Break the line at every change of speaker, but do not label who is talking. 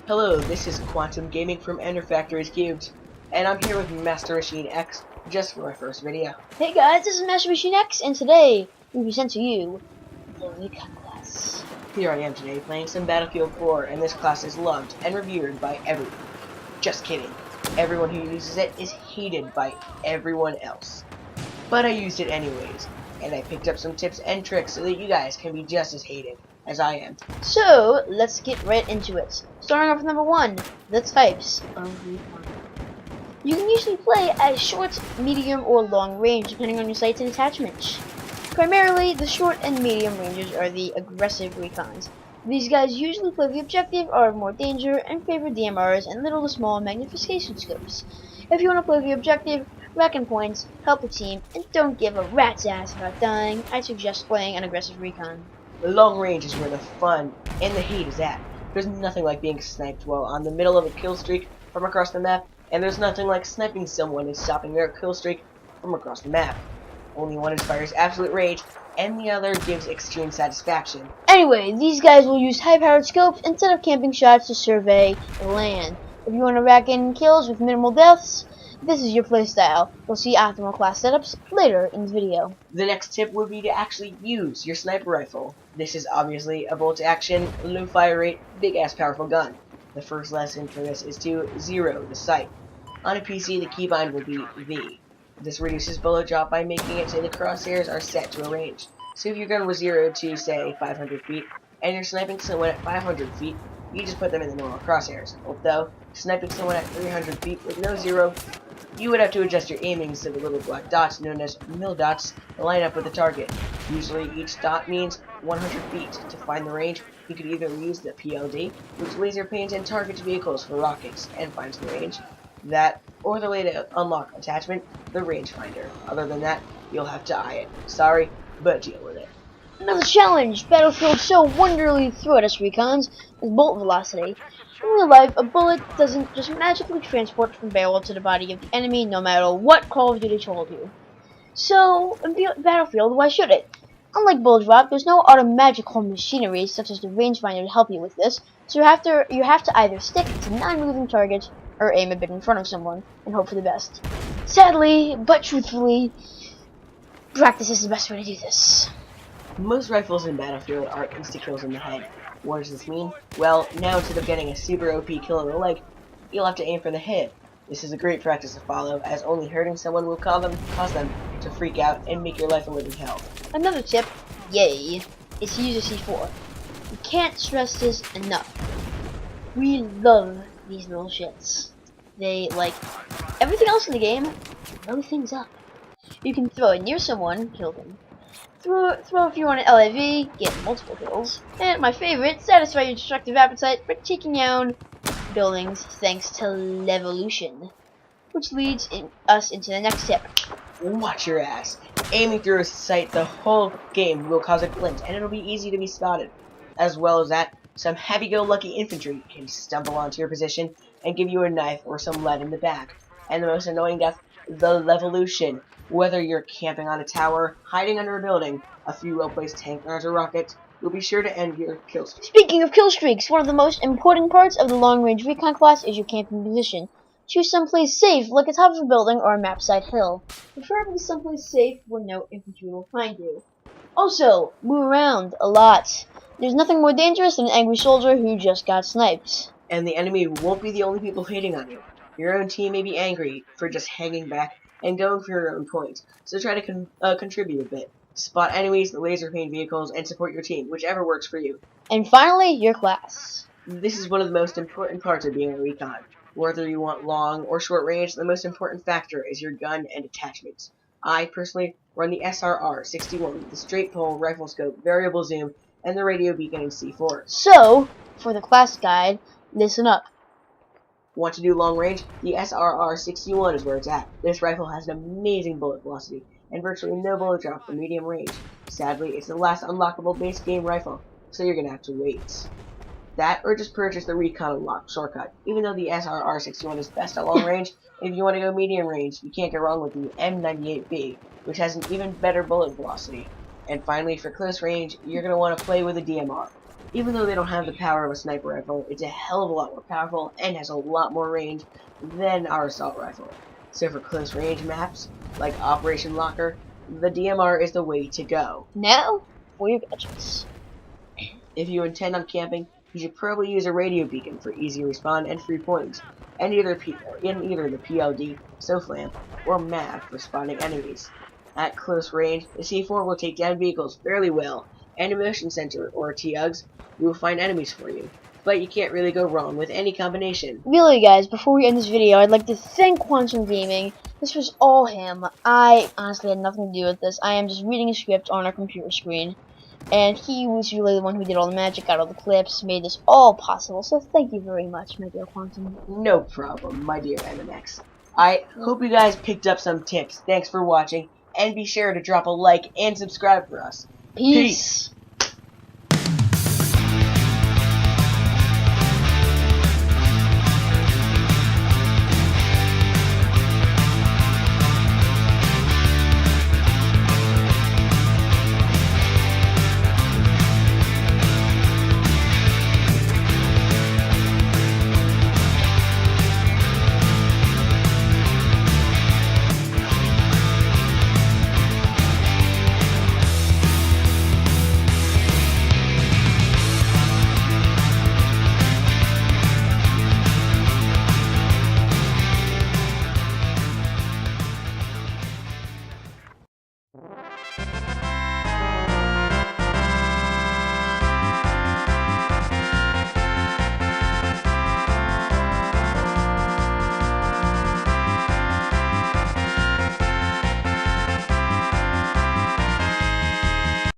Hello, this is Quantum Gaming from Ender Factories Cubed, and I'm here with Master Machine X just for my first video.
Hey guys, this is Master Machine X, and today we present to you the Recon class.
Here I am today playing some Battlefield 4, and this class is loved and revered by everyone. Just kidding. Everyone who uses it is hated by everyone else. But I used it anyways, and I picked up some tips and tricks so that you guys can be just as hated as I am.
So, let's get right into it. Starting off with number 1, the types of Recon. You can usually play at short, medium, or long range depending on your sights and attachments. Primarily, the short and medium ranges are the aggressive Recons. These guys usually play the objective, are of more danger, and favor DMRs and little to small magnification scopes. If you want to play the objective, rack in points, help the team, and don't give a rat's ass about dying, I suggest playing an aggressive Recon.
The long range is where the fun and the hate is at. There's nothing like being sniped while on the middle of a kill streak from across the map, and there's nothing like sniping someone and stopping their kill streak from across the map. Only one inspires absolute rage, and the other gives extreme satisfaction.
Anyway, these guys will use high-powered scopes instead of camping shots to survey the land. If you want to rack in kills with minimal deaths, this is your playstyle. You'll see optimal class setups later in the video.
The next tip would be to actually use your sniper rifle. This is obviously a bolt-action, low fire rate, big-ass powerful gun. The first lesson for this is to zero the sight. On a PC, the keybind will be V. This reduces bullet drop by making it so the crosshairs are set to a range. So if your gun was zeroed to, say, 500 feet, and you're sniping someone at 500 feet, you just put them in the normal crosshairs. Although, sniping someone at 300 feet with no zero, you would have to adjust your aiming so the little black dots, known as mil dots, line up with the target. Usually each dot means 100 feet. To find the range, you could either use the PLD, which laser paints and targets vehicles for rockets and finds the range. That, or the way to unlock attachment, the rangefinder. Other than that, you'll have to eye it. Sorry, but deal with it.
Another challenge Battlefield so wonderfully threw at us Recons is bolt velocity. In real life, a bullet doesn't just magically transport from barrel to the body of the enemy no matter what Call of Duty told you. So, in Battlefield, why should it? Unlike bullet drop, there's no automagical machinery such as the rangefinder to help you with this, so you have to either stick to non-moving targets or aim a bit in front of someone and hope for the best. Sadly, but truthfully, practice is the best way to do this.
Most rifles in Battlefield are insta-kills in the head. What does this mean? Well, now instead of getting a super OP kill in the leg, you'll have to aim for the head. This is a great practice to follow, as only hurting someone will cause them to freak out and make your life a living hell.
Another tip, yay, is to use a C4. You can't stress this enough. We love these little shits. They, like everything else in the game, blow things up. You can throw it near someone, kill them. Throw if you want an LAV, get multiple kills. And my favorite, satisfy your destructive appetite by taking down buildings thanks to Levolution. Which leads us into the next tip.
Watch your ass. Aiming through a sight the whole game will cause a glint, and it'll be easy to be spotted. As well as that, some happy-go-lucky infantry can stumble onto your position and give you a knife or some lead in the back. And the most annoying death, the Levolution. Whether you're camping on a tower, hiding under a building, a few well-placed tank guns or rockets, you'll be sure to end your kill streak.
Speaking of kill streaks, one of the most important parts of the long-range Recon class is your camping position. Choose someplace safe, like the top of a building or a map-side hill. Preferably someplace safe where no infantry will find you. Also, move around a lot. There's nothing more dangerous than an angry soldier who just got sniped.
And the enemy won't be the only people hating on you. Your own team may be angry for just hanging back and going for your own point, so try to contribute a bit. Spot enemies, laser paint vehicles, and support your team, whichever works for you.
And finally, your class.
This is one of the most important parts of being a Recon. Whether you want long or short range, the most important factor is your gun and attachments. I personally run the SRR-61 with the straight pull, rifle scope, variable zoom, and the radio beacon in C4.
So, for the class guide, listen up.
Want to do long range? The SRR-61 is where it's at. This rifle has an amazing bullet velocity and virtually no bullet drop for medium range. Sadly, it's the last unlockable base game rifle, so you're gonna have to wait. That, or just purchase the Recon Unlock shortcut. Even though the SRR-61 is best at long range, if you want to go medium range, you can't go wrong with the M98B, which has an even better bullet velocity. And finally, for close range, you're going to want to play with a DMR. Even though they don't have the power of a sniper rifle, it's a hell of a lot more powerful and has a lot more range than our assault rifle. So for close range maps, like Operation Locker, the DMR is the way to go.
Now, for your gadgets.
If you intend on camping, you should probably use a radio beacon for easy respawn and free points, and in either the PLD, SOFLAM, or MAV for spotting enemies. At close range, the C4 will take down vehicles fairly well, and a motion sensor, or TUGs, will find enemies for you. But you can't really go wrong with any combination.
Really, guys, before we end this video, I'd like to thank Quantum Gaming. This was all him. I honestly had nothing to do with this. I am just reading a script on our computer screen. And he was really the one who did all the magic, got all the clips, made this all possible. So thank you very much, my dear Quantum.
No problem, my dear MMX. I hope you guys picked up some tips. Thanks for watching, and be sure to drop a like and subscribe for us.
Peace.